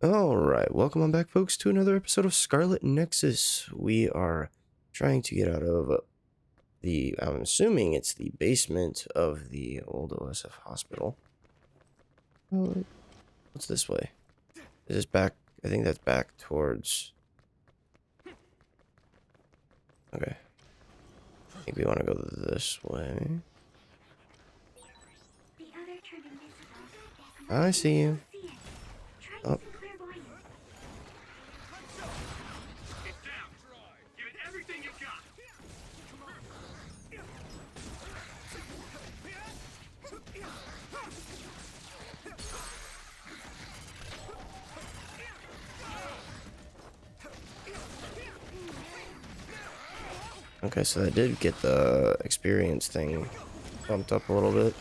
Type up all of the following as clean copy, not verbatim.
Alright, welcome on back, folks, to another episode of Scarlet Nexus. We are trying to get out of I'm assuming it's the basement of the old OSF hospital. What's this way? Is this back? I think that's back towards... Okay. I think we want to go this way. I see you. Oh. Okay, so that did get the experience thing bumped up a little bit.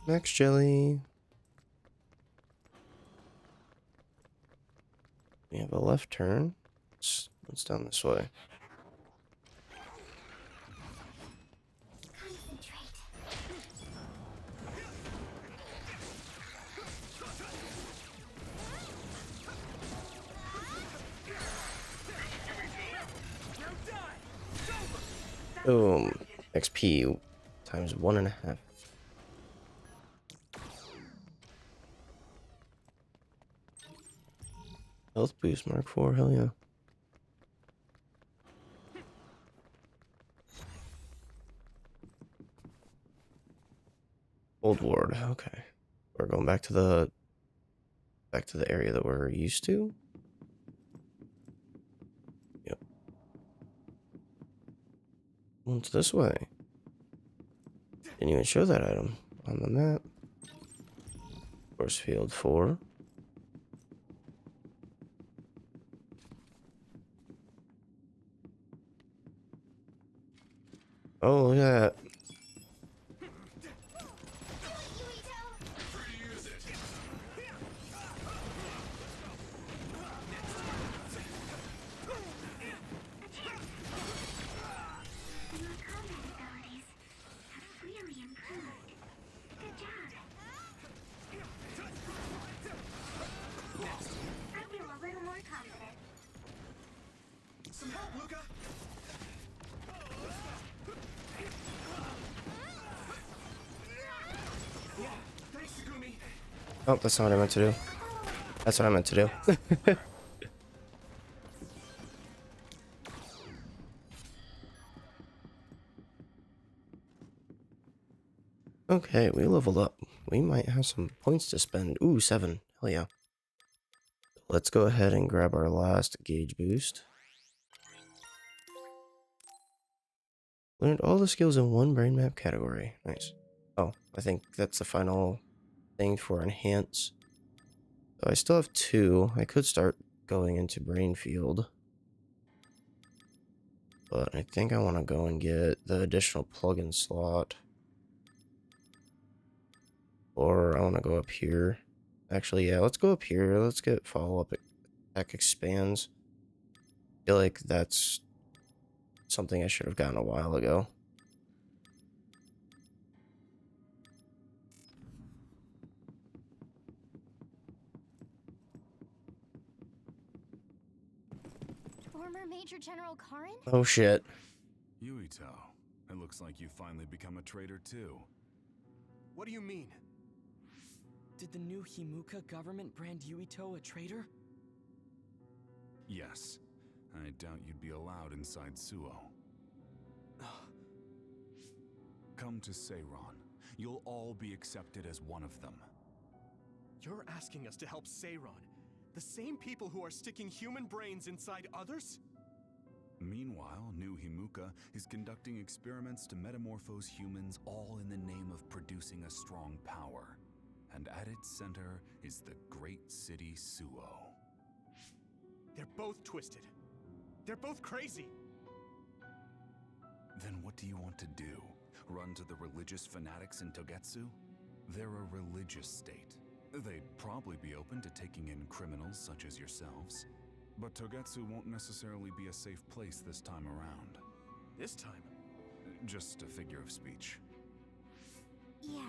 Max jelly. We have a left turn. Let's down this way. Boom. XP times 1.5. Health boost Mark 4, hell yeah. Old ward, okay. We're going back to the area that we're used to. Yep. Well, it's this way. Didn't even show that item on the map. Force field 4. Oh, look at that. Oh, that's not what I meant to do. That's what I meant to do. Okay, we leveled up. We might have some points to spend. Ooh, 7. Hell yeah. Let's go ahead and grab our last gauge boost. Learned all the skills in one brain map category. Nice. Oh, I think that's the final thing for enhance. So I still have 2. I could start going into brain field. But I think I want to go and get the additional plug-in slot. Or I want to go up here. Actually, yeah, let's go up here. Let's get follow-up attack expands. I feel like that's something I should have gotten a while ago. Former Major General Karin? Oh shit. Yuito, it looks like you finally become a traitor too. What do you mean? Did the new Himuka government brand Yuito a traitor? Yes. I doubt you'd be allowed inside Suo. Come to Seiron. You'll all be accepted as one of them. You're asking us to help Seiron, the same people who are sticking human brains inside others? Meanwhile, new Himuka is conducting experiments to metamorphose humans, all in the name of producing a strong power. And at its center is the great city Suo. They're both twisted. They're both crazy. Then what do you want to do? Run to the religious fanatics in Togetsu? They're a religious state. They'd probably be open to taking in criminals such as yourselves. But Togetsu won't necessarily be a safe place this time around. This time? Just a figure of speech. Yeah.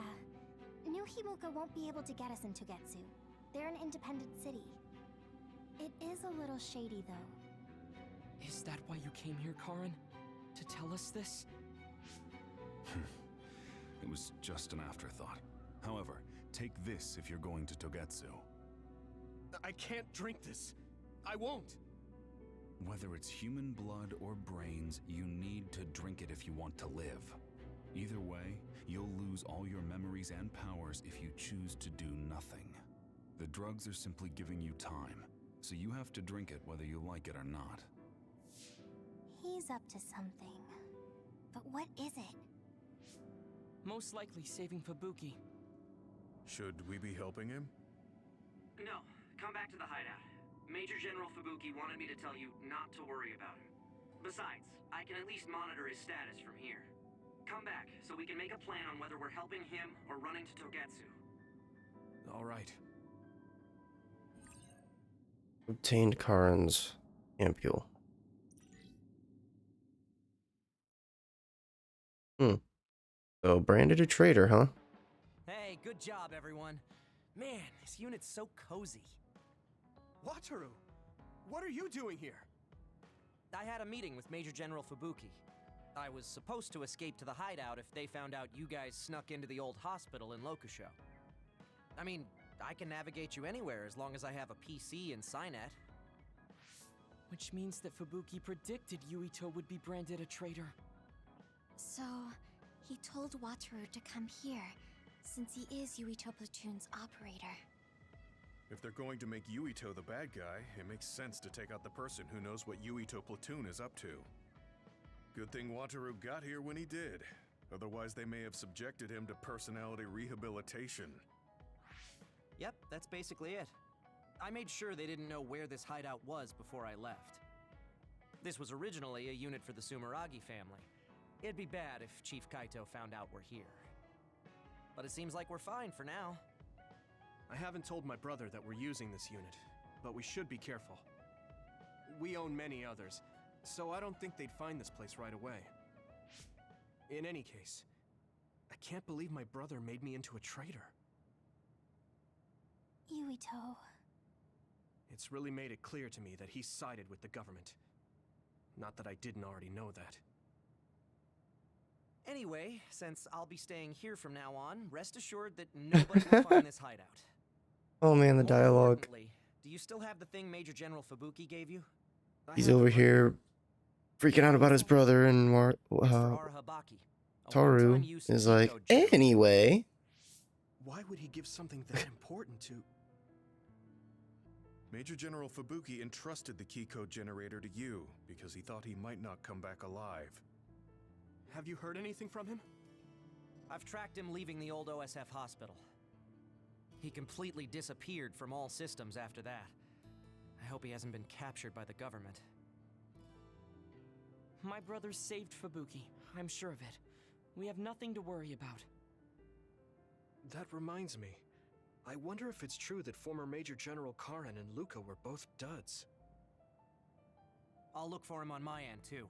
New Himuka won't be able to get us in Togetsu. They're an independent city. It is a little shady, though. Is that why you came here, Karin? To tell us this? It was just an afterthought. However, take this if you're going to Togetsu. I can't drink this. I won't. Whether it's human blood or brains, you need to drink it if you want to live. Either way, you'll lose all your memories and powers if you choose to do nothing. The drugs are simply giving you time, so you have to drink it whether you like it or not. He's up to something. But what is it? Most likely saving Fubuki. Should we be helping him? No, come back to the hideout. Major General Fubuki wanted me to tell you not to worry about him. Besides, I can at least monitor his status from here. Come back, so we can make a plan on whether we're helping him or running to Togetsu. All right. Obtained Karin's ampule. So branded a traitor, huh? Hey, good job, everyone. Man, this unit's so cozy. Wataru! What are you doing here? I had a meeting with Major General Fubuki. I was supposed to escape to the hideout if they found out you guys snuck into the old hospital in Lokusho. I mean, I can navigate you anywhere as long as I have a PC and Psynet. Which means that Fubuki predicted Yuito would be branded a traitor. So, he told Wataru to come here, since he is Yuito Platoon's operator. If they're going to make Yuito the bad guy, it makes sense to take out the person who knows what Yuito Platoon is up to. Good thing Wataru got here when he did. Otherwise, they may have subjected him to personality rehabilitation. Yep, that's basically it. I made sure they didn't know where this hideout was before I left. This was originally a unit for the Sumeragi family. It'd be bad if Chief Kaito found out we're here. But it seems like we're fine for now. I haven't told my brother that we're using this unit, but we should be careful. We own many others, so I don't think they'd find this place right away. In any case, I can't believe my brother made me into a traitor. Yuito. It's really made it clear to me that he sided with the government. Not that I didn't already know that. Anyway, since I'll be staying here from now on, rest assured that nobody will find this hideout. Oh man, the More dialogue. importantly, do you still have the thing Major General Fubuki gave you? He's over here freaking out about his brother, and It's for Arahabaki, a Taru one-time use is Kiko like, gem. anyway. Why would he give something that important to... Major General Fubuki entrusted the key code generator to you because he thought he might not come back alive. Have you heard anything from him? I've tracked him leaving the old OSF hospital. He completely disappeared from all systems after that. I hope he hasn't been captured by the government. My brother saved Fubuki, I'm sure of it. We have nothing to worry about. That reminds me. I wonder if it's true that former Major General Karin and Luca were both duds. I'll look for him on my end, too.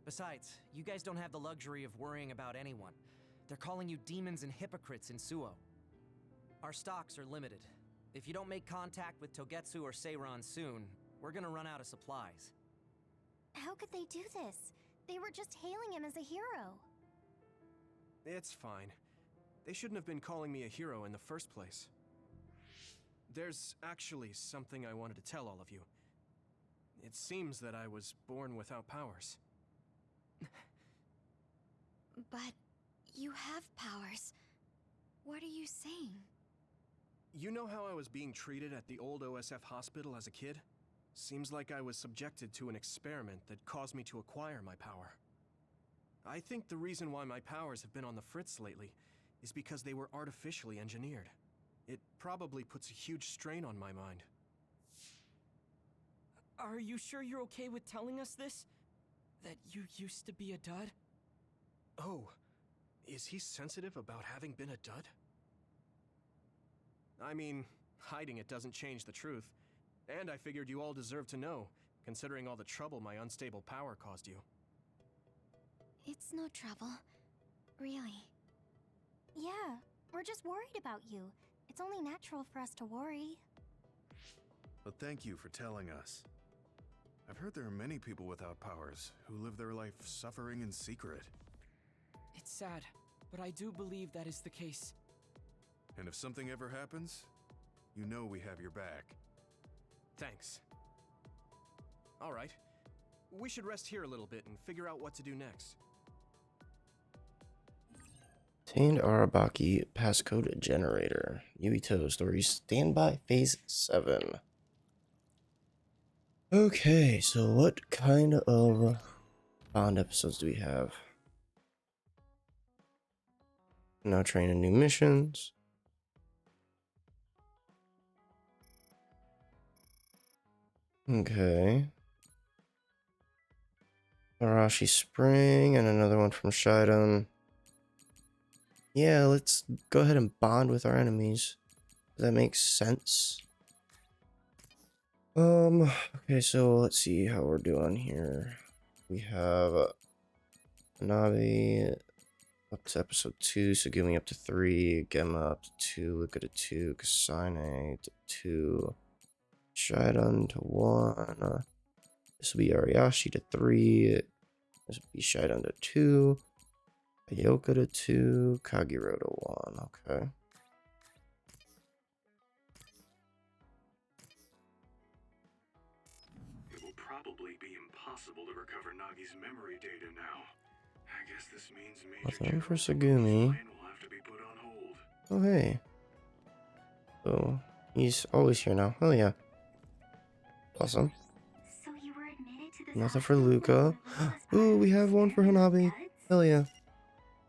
Besides, you guys don't have the luxury of worrying about anyone. They're calling you demons and hypocrites in Suo. Our stocks are limited. If you don't make contact with Togetsu or Seiran soon, we're gonna run out of supplies. How could they do this? They were just hailing him as a hero. It's fine. They shouldn't have been calling me a hero in the first place. There's actually something I wanted to tell all of you. It seems that I was born without powers. But you have powers. What are you saying? You know how I was being treated at the old OSF hospital as a kid? Seems like I was subjected to an experiment that caused me to acquire my power. I think the reason why my powers have been on the fritz lately is because they were artificially engineered. It probably puts a huge strain on my mind. Are you sure you're okay with telling us this? That you used to be a dud? Oh, is he sensitive about having been a dud? I mean, Hiding it doesn't change the truth. And I figured you all deserve to know, considering all the trouble my unstable power caused you. It's no trouble. Really. Yeah, we're just worried about you. It's only natural for us to worry. But thank you for telling us. I've heard there are many people without powers who live their life suffering in secret. It's sad, but I do believe that is the case. And if something ever happens, you know we have your back. Thanks. Alright. We should rest here a little bit and figure out what to do next. Obtained Arabaki passcode generator. Yuito story standby phase 7. Okay, so what kind of Bond episodes do we have? Now training new missions. Okay. Arashi Spring and another one from Shiden. Yeah, let's go ahead and bond with our enemies. Does that make sense? Okay, so let's see how we're doing here. We have Navi up to episode 2, Sugumi up to 3, Gemma up to 2, Luca to 2, Kasane to 2, Shiden to 1. This will be Ariashi to 3. This will be Shiden to 2. Ayoka to 2, Kagero to 1. Okay. It will probably be impossible to recover Nagi's memory data now. I guess this means Nothing for Sugumi. will have to be put on hold. Oh, hey. Oh, he's always here now. Oh, yeah. Awesome. So you were admitted to this Nothing for hospital Luca. with Ooh, we have one for Hanabi. Guts? Hell yeah.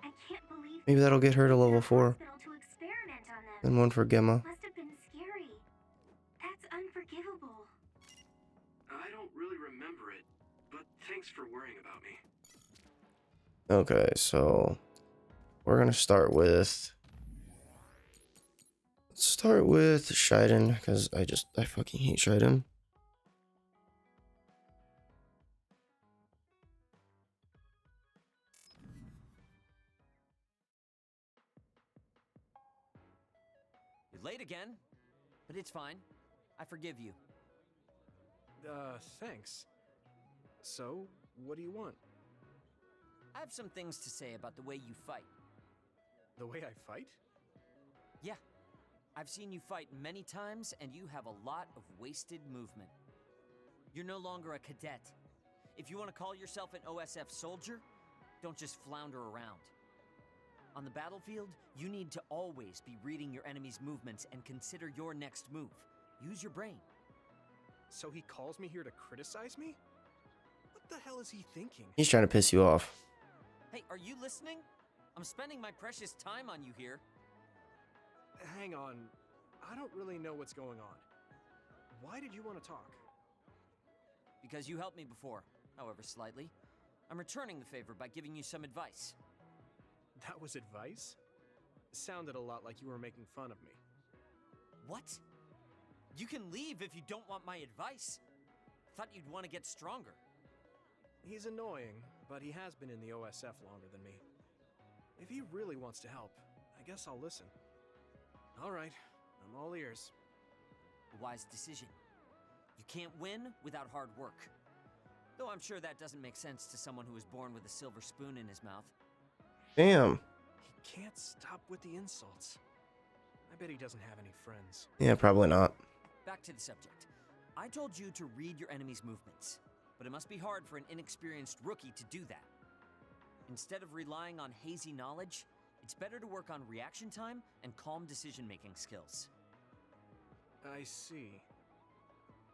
I can't believe Maybe that'll get her to level 4. hospital to experiment on them. And one for Gemma. Must have been scary. That's unforgivable. I don't really remember it, but thanks for worrying about me. Okay, so we're gonna start with Shiden, because I fucking hate Shiden. You're late again, but it's fine. I forgive you. Thanks. So, what do you want? I have some things to say about the way you fight. The way I fight? Yeah, I've seen you fight many times, and you have a lot of wasted movement. You're no longer a cadet. If you want to call yourself an OSF soldier, don't just flounder around. On the battlefield, you need to always be reading your enemy's movements and consider your next move. Use your brain. So he calls me here to criticize me? What the hell is he thinking? He's trying to piss you off. Hey, are you listening? I'm spending my precious time on you here. Hang on. I don't really know what's going on. Why did you want to talk? Because you helped me before, however slightly. I'm returning the favor by giving you some advice. That was advice? Sounded a lot like you were making fun of me. What? You can leave if you don't want my advice. Thought you'd want to get stronger. He's annoying, but he has been in the OSF longer than me. If he really wants to help, I guess I'll listen. Alright, I'm all ears. A wise decision. You can't win without hard work. Though I'm sure that doesn't make sense to someone who was born with a silver spoon in his mouth. Damn. He can't stop with the insults. I bet he doesn't have any friends. Yeah, probably not. Back to the subject. I told you to read your enemy's movements, but it must be hard for an inexperienced rookie to do that. Instead of relying on hazy knowledge, it's better to work on reaction time and calm decision-making skills. I see.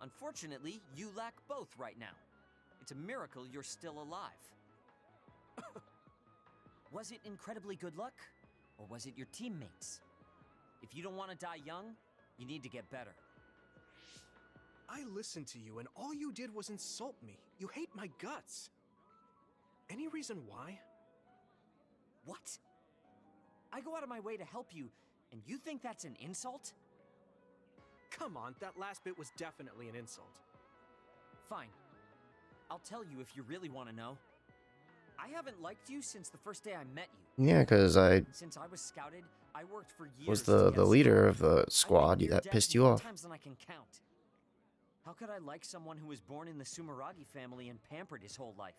Unfortunately, you lack both right now. It's a miracle you're still alive. Was it incredibly good luck, or was it your teammates? If you don't want to die young, you need to get better. I listened to you and all you did was insult me. You hate my guts. Any reason why? What? I go out of my way to help you, and you think that's an insult? Come on, that last bit was definitely an insult. Fine. I'll tell you if you really want to know. I haven't liked you since the first day I met you. Yeah, because I Since I was scouted, I worked for years was to the get leader stronger. of the I've been squad near that death pissed you more off. times than I can count. How could I like someone who was born in the Sumeragi family and pampered his whole life?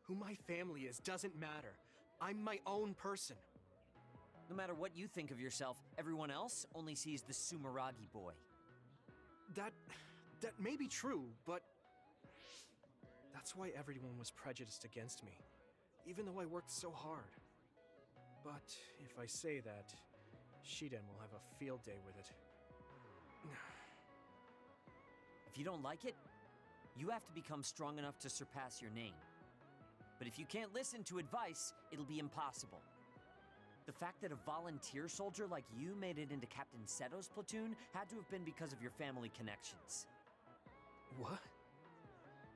Who my family is doesn't matter. I'm my own person. No matter what you think of yourself, everyone else only sees the Sumeragi boy. That may be true, but that's why everyone was prejudiced against me, even though I worked so hard. But if I say that, Shiden will have a field day with it. If you don't like it, you have to become strong enough to surpass your name. But if you can't listen to advice, it'll be impossible. The fact that a volunteer soldier like you made it into Captain Seto's platoon had to have been because of your family connections. What?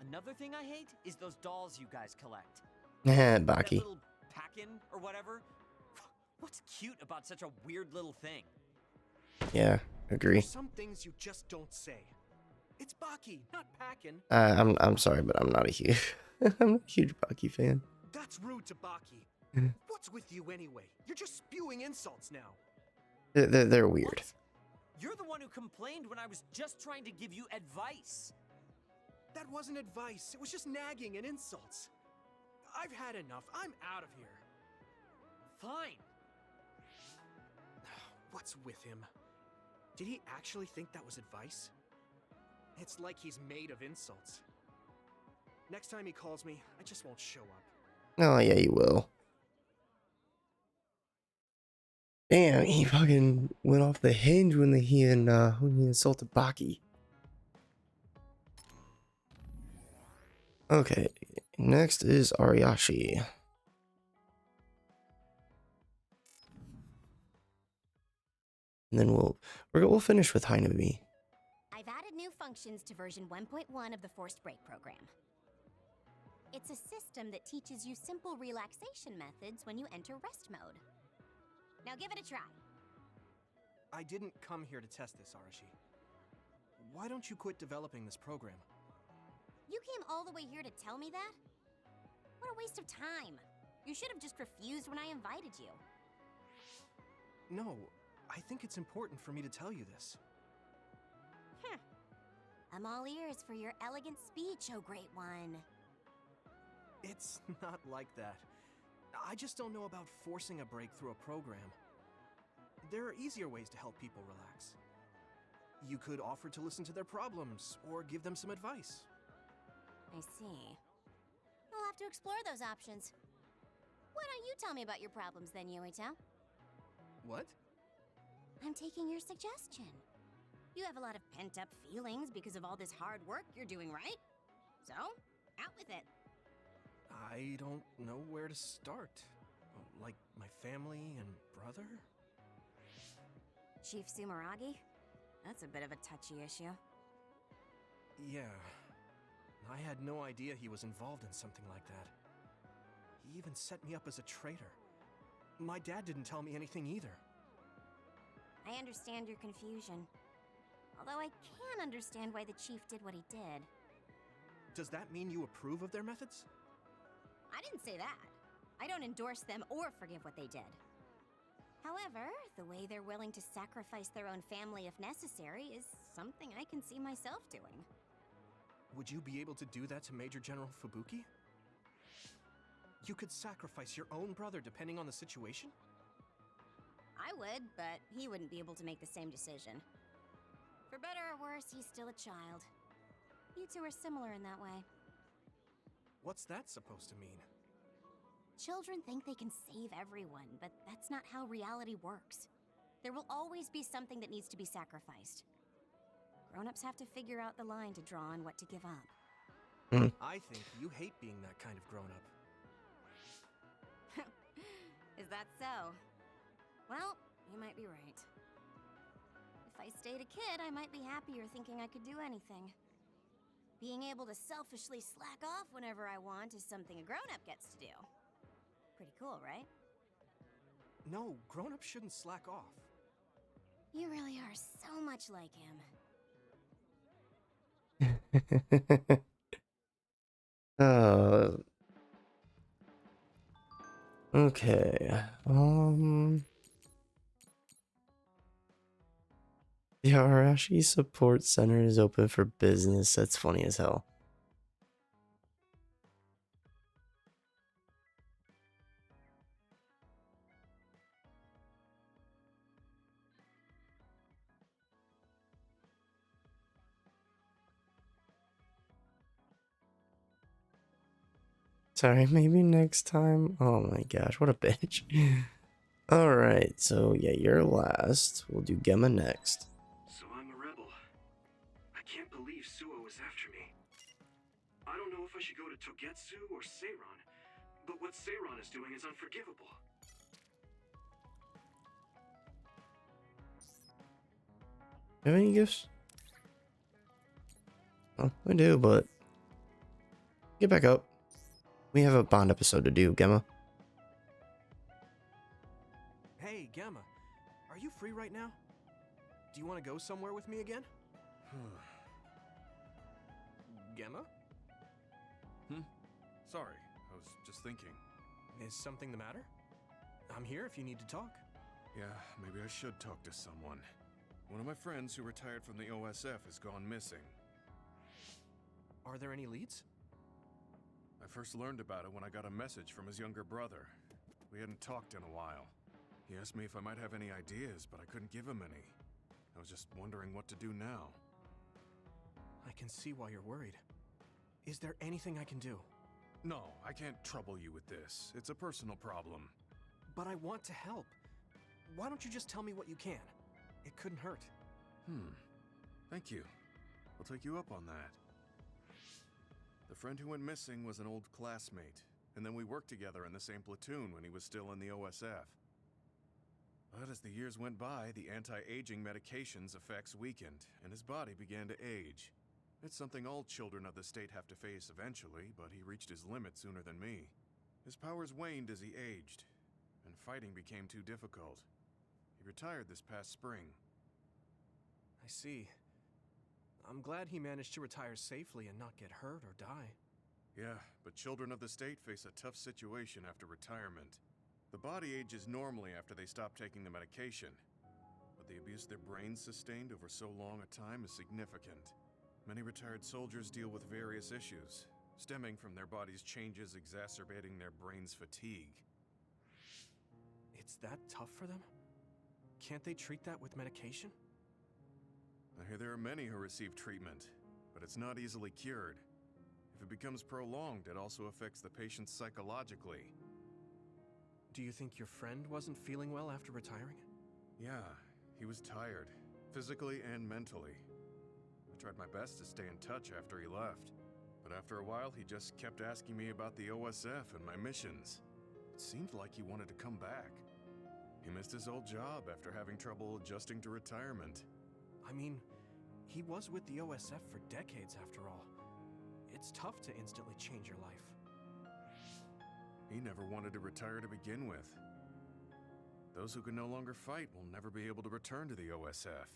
Another thing I hate is those dolls you guys collect. Nah, That Baki. little pack-in or whatever. What's cute about such a weird little thing? Yeah, agree. There's some things you just don't say. It's Baki, not Packin. I'm sorry, but I'm not a huge I'm not a huge Baki fan. That's rude to Baki. What's with you anyway? You're just spewing insults now. They're weird. What? You're the one who complained when I was just trying to give you advice. That wasn't advice. It was just nagging and insults. I've had enough. I'm out of here. Fine. What's with him? Did he actually think that was advice? It's like he's made of insults. Next time he calls me, I just won't show up. Oh yeah, you will. Damn, he fucking went off the hinge when he insulted Baki. Okay, next is Ariashi. And then we'll finish with Hainabi. I've added new functions to version 1.1 of the Forced Break program. It's a system that teaches you simple relaxation methods when you enter rest mode. Now give it a try. I didn't come here to test this, Arashi. Why don't you quit developing this program? You came all the way here to tell me that? What a waste of time. You should have just refused when I invited you. No, I think it's important for me to tell you this. I'm all ears for your elegant speech, oh great one. It's not like that. I just don't know about forcing a break through a program. There are easier ways to help people relax. You could offer to listen to their problems, or give them some advice. I see. I'll have to explore those options. Why don't you tell me about your problems then, Yuito? What? I'm taking your suggestion. You have a lot of pent-up feelings because of all this hard work you're doing, right? So, out with it. I don't know where to start. Like my family and brother? Chief Sumeragi? That's a bit of a touchy issue. Yeah. I had no idea he was involved in something like that. He even set me up as a traitor. My dad didn't tell me anything either. I understand your confusion. Although I can understand why the chief did what he did. Does that mean you approve of their methods? I didn't say that. I don't endorse them or forgive what they did. However, the way they're willing to sacrifice their own family if necessary is something I can see myself doing. Would you be able to do that to Major General Fubuki? You could sacrifice your own brother depending on the situation? I would, but he wouldn't be able to make the same decision. For better or worse, he's still a child. You two are similar in that way. What's that supposed to mean? Children think they can save everyone, but that's not how reality works. There will always be something that needs to be sacrificed. Grown-ups have to figure out the line to draw on what to give up. I think you hate being that kind of grown-up. Is that so? Well, you might be right. If I stayed a kid, I might be happier thinking I could do anything. Being able to selfishly slack off whenever I want is something a grown-up gets to do. Pretty cool, right? No, grown-ups shouldn't slack off. You really are so much like him. uh, okay. The Arashi Support Center is open for business. That's funny as hell. Sorry, maybe next time. Oh my gosh, what a bitch. Alright, so yeah, you're last. We'll do Gemma next. So I'm a rebel. I can't believe Suo was after me. I don't know if I should go to Togetsu or Seiron, but what Seiron is doing is unforgivable. Have any gifts? Oh, I do, but get back up. We have a Bond episode to do, Gemma. Hey, Gamma. Are you free right now? Do you want to go somewhere with me again? Gemma? Sorry, I was just thinking. Is something the matter? I'm here if you need to talk. Yeah, maybe I should talk to someone. One of my friends who retired from the OSF has gone missing. Are there any leads? I first learned about it when I got a message from his younger brother. We hadn't talked in a while. He asked me if I might have any ideas, but I couldn't give him any. I was just wondering what to do now. I can see why you're worried. Is there anything I can do? No, I can't trouble you with this. It's a personal problem. But I want to help. Why don't you just tell me what you can? It couldn't hurt. Thank you. I'll take you up on that. The friend who went missing was an old classmate, and then we worked together in the same platoon when he was still in the OSF. But as the years went by, the anti-aging medication's effects weakened, and his body began to age. It's something all children of the state have to face eventually, but he reached his limit sooner than me. His powers waned as he aged, and fighting became too difficult. He retired this past spring. I see. I'm glad he managed to retire safely and not get hurt or die. Yeah, but children of the state face a tough situation after retirement. The body ages normally after they stop taking the medication, but the abuse their brains sustained over so long a time is significant. Many retired soldiers deal with various issues, stemming from their body's changes exacerbating their brain's fatigue. It's that tough for them? Can't they treat that with medication? I hear there are many who receive treatment, but it's not easily cured. If it becomes prolonged, it also affects the patient psychologically. Do you think your friend wasn't feeling well after retiring? Yeah, he was tired, physically and mentally. I tried my best to stay in touch after he left, but after a while he just kept asking me about the OSF and my missions. It seemed like he wanted to come back. He missed his old job after having trouble adjusting to retirement. I mean, he was with the OSF for decades after all. It's tough to instantly change your life. He never wanted to retire to begin with. Those who can no longer fight will never be able to return to the OSF.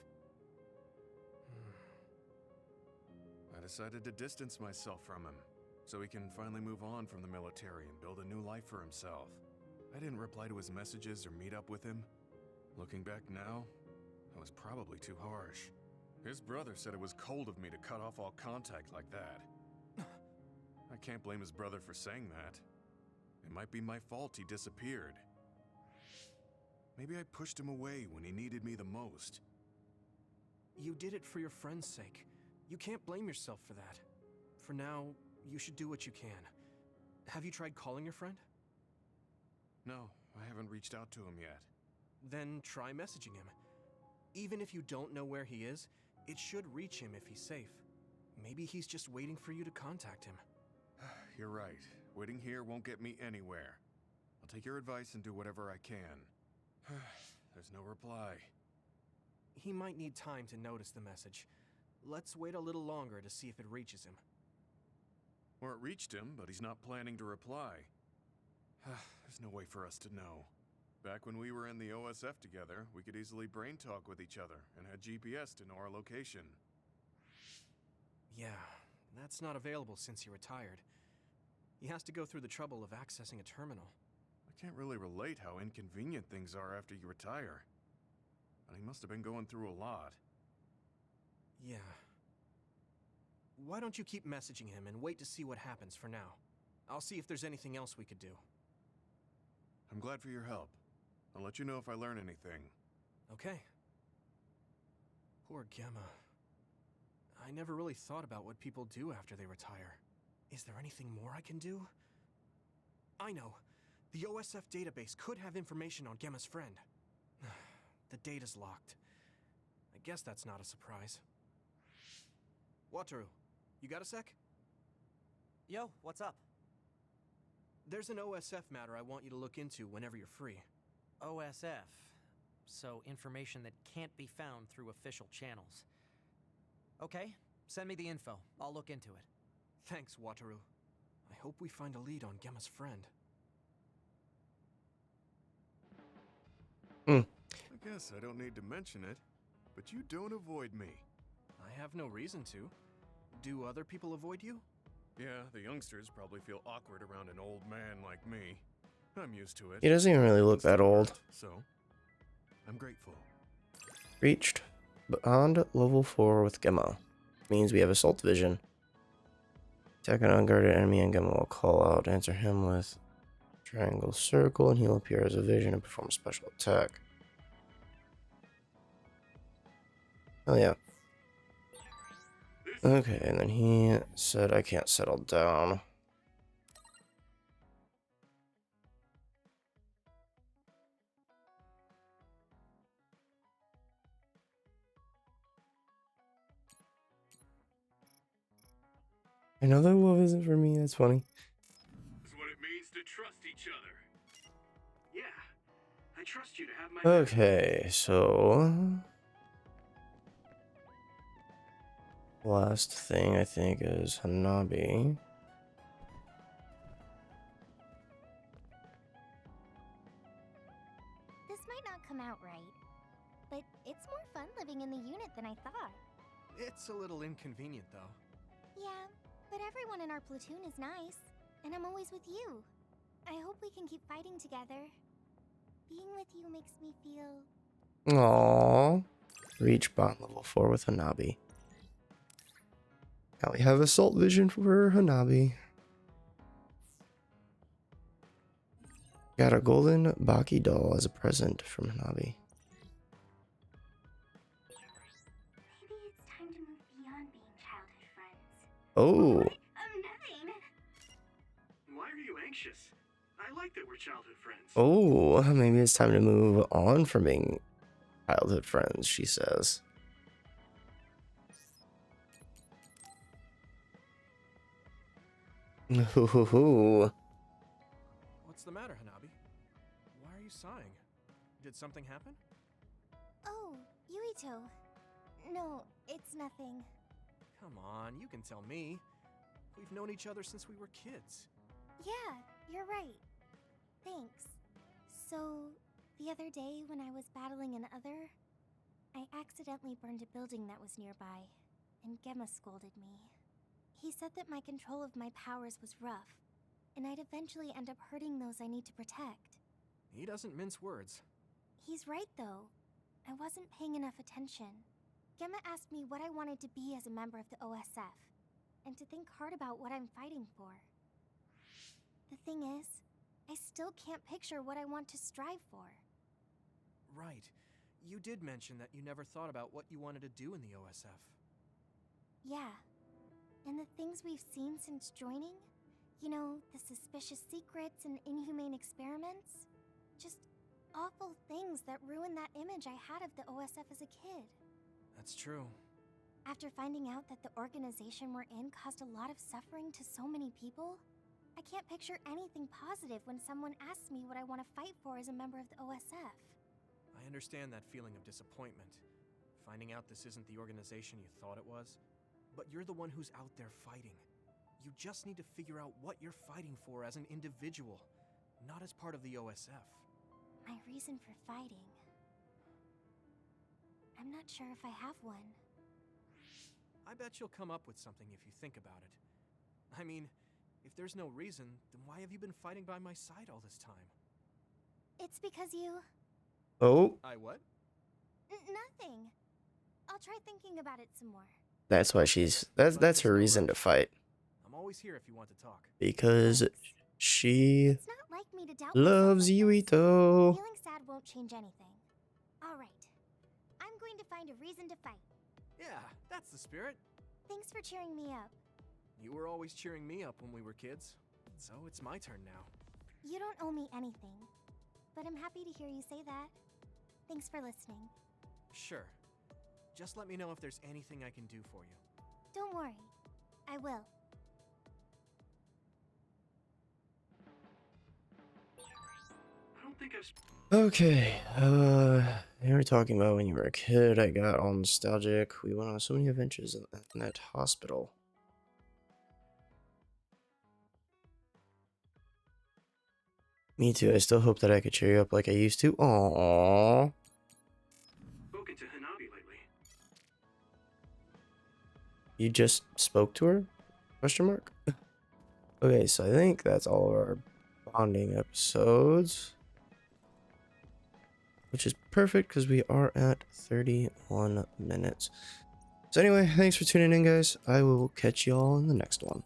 I decided to distance myself from him, so he can finally move on from the military and build a new life for himself. I didn't reply to his messages or meet up with him. Looking back now, I was probably too harsh. His brother said it was cold of me to cut off all contact like that. I can't blame his brother for saying that. It might be my fault he disappeared. Maybe I pushed him away when he needed me the most. You did it for your friend's sake. You can't blame yourself for that. For now, you should do what you can. Have you tried calling your friend? No, I haven't reached out to him yet. Then try messaging him. Even if you don't know where he is, it should reach him if he's safe. Maybe he's just waiting for you to contact him. You're right. Waiting here won't get me anywhere. I'll take your advice and do whatever I can. There's no reply. He might need time to notice the message. Let's wait a little longer to see if it reaches him. Or it reached him, but he's not planning to reply. There's no way for us to know. Back when we were in the OSF together, we could easily brain talk with each other and had GPS to know our location. Yeah, that's not available since he retired. He has to go through the trouble of accessing a terminal. I can't really relate how inconvenient things are after you retire. But he must have been going through a lot. Yeah. Why don't you keep messaging him and wait to see what happens for now? I'll see if there's anything else we could do. I'm glad for your help. I'll let you know if I learn anything. Okay. Poor Gemma. I never really thought about what people do after they retire. Is there anything more I can do? I know. The OSF database could have information on Gemma's friend. The data's locked. I guess that's not a surprise. Wataru, you got a sec? Yo, what's up? There's an OSF matter I want you to look into whenever you're free. OSF. So information that can't be found through official channels. Okay, send me the info. I'll look into it. Thanks, Wataru. I hope we find a lead on Gemma's friend. I guess I don't need to mention it, but you don't avoid me. I have no reason to. Do other people avoid you? Yeah, the youngsters probably feel awkward around an old man like me. I'm used to it. He doesn't even really look that old. So, I'm grateful. Reached beyond level 4 with Gemma. Means we have assault vision. Attack an unguarded enemy and Gemma will call out. Answer him with triangle circle and he'll appear as a vision and perform a special attack. Oh yeah. Okay, and then he said I can't settle down. Another love isn't for me, that's funny. This is what it means to trust each other. Yeah, I trust you to have my back. Okay, so last thing I think is Hanabi. This might not come out right, but it's more fun living in the unit than I thought. It's a little inconvenient, though. Yeah, but everyone in our platoon is nice, and I'm always with you. I hope we can keep fighting together. Being with you makes me feel... Aww. Reach bond level 4 with Hanabi. Now we have assault vision for Hanabi. Got a golden Baki doll as a present from Hanabi. Maybe it's time to move beyond being childhood friends. Oh, Nothing. Why are you anxious? I like that we're childhood friends. oh, maybe it's time to move on from being childhood friends, she says. Ooh. What's the matter, Hanabi? Why are you sighing? Did something happen? Oh, Yuito. No, it's nothing. Come on, you can tell me. We've known each other since we were kids. Yeah, you're right. Thanks. So, the other day when I was battling an Other, I accidentally burned a building that was nearby, and Gemma scolded me. He said that my control of my powers was rough, and I'd eventually end up hurting those I need to protect. He doesn't mince words. He's right, though. I wasn't paying enough attention. Gemma asked me what I wanted to be as a member of the OSF, and to think hard about what I'm fighting for. The thing is, I still can't picture what I want to strive for. Right. You did mention that you never thought about what you wanted to do in the OSF. Yeah. And the things we've seen since joining? You know, the suspicious secrets and inhumane experiments? Just awful things that ruined that image I had of the OSF as a kid. That's true. After finding out that the organization we're in caused a lot of suffering to so many people, I can't picture anything positive when someone asks me what I want to fight for as a member of the OSF. I understand that feeling of disappointment. Finding out this isn't the organization you thought it was. But you're the one who's out there fighting. You just need to figure out what you're fighting for as an individual, not as part of the OSF. My reason for fighting. I'm not sure if I have one. I bet you'll come up with something if you think about it. I mean, if there's no reason, then why have you been fighting by my side all this time? It's because you... Oh, I what? Nothing. I'll try thinking about it some more. that's why that's her reason to fight. I'm always here if you want to talk. Because she It's not like me to doubt loves myself like this. Yuito. Feeling sad won't change anything. All right. I'm going to find a reason to fight. Yeah, that's the spirit. Thanks for cheering me up. You were always cheering me up when we were kids, so it's my turn now. You don't owe me anything, but I'm happy to hear you say that. Thanks for listening. Sure. Just let me know if there's anything I can do for you. Don't worry. I will. I don't think I've. Okay, you were talking about when you were a kid. I got all nostalgic. We went on so many adventures in that hospital. Me too. I still hope that I could cheer you up like I used to. Aww. Spoken to Hanabi lately. You just spoke to her? Question mark? Okay, so I think that's all of our bonding episodes. Which is perfect because we are at 31 minutes. So anyway, thanks for tuning in, guys. I will catch y'all in the next one.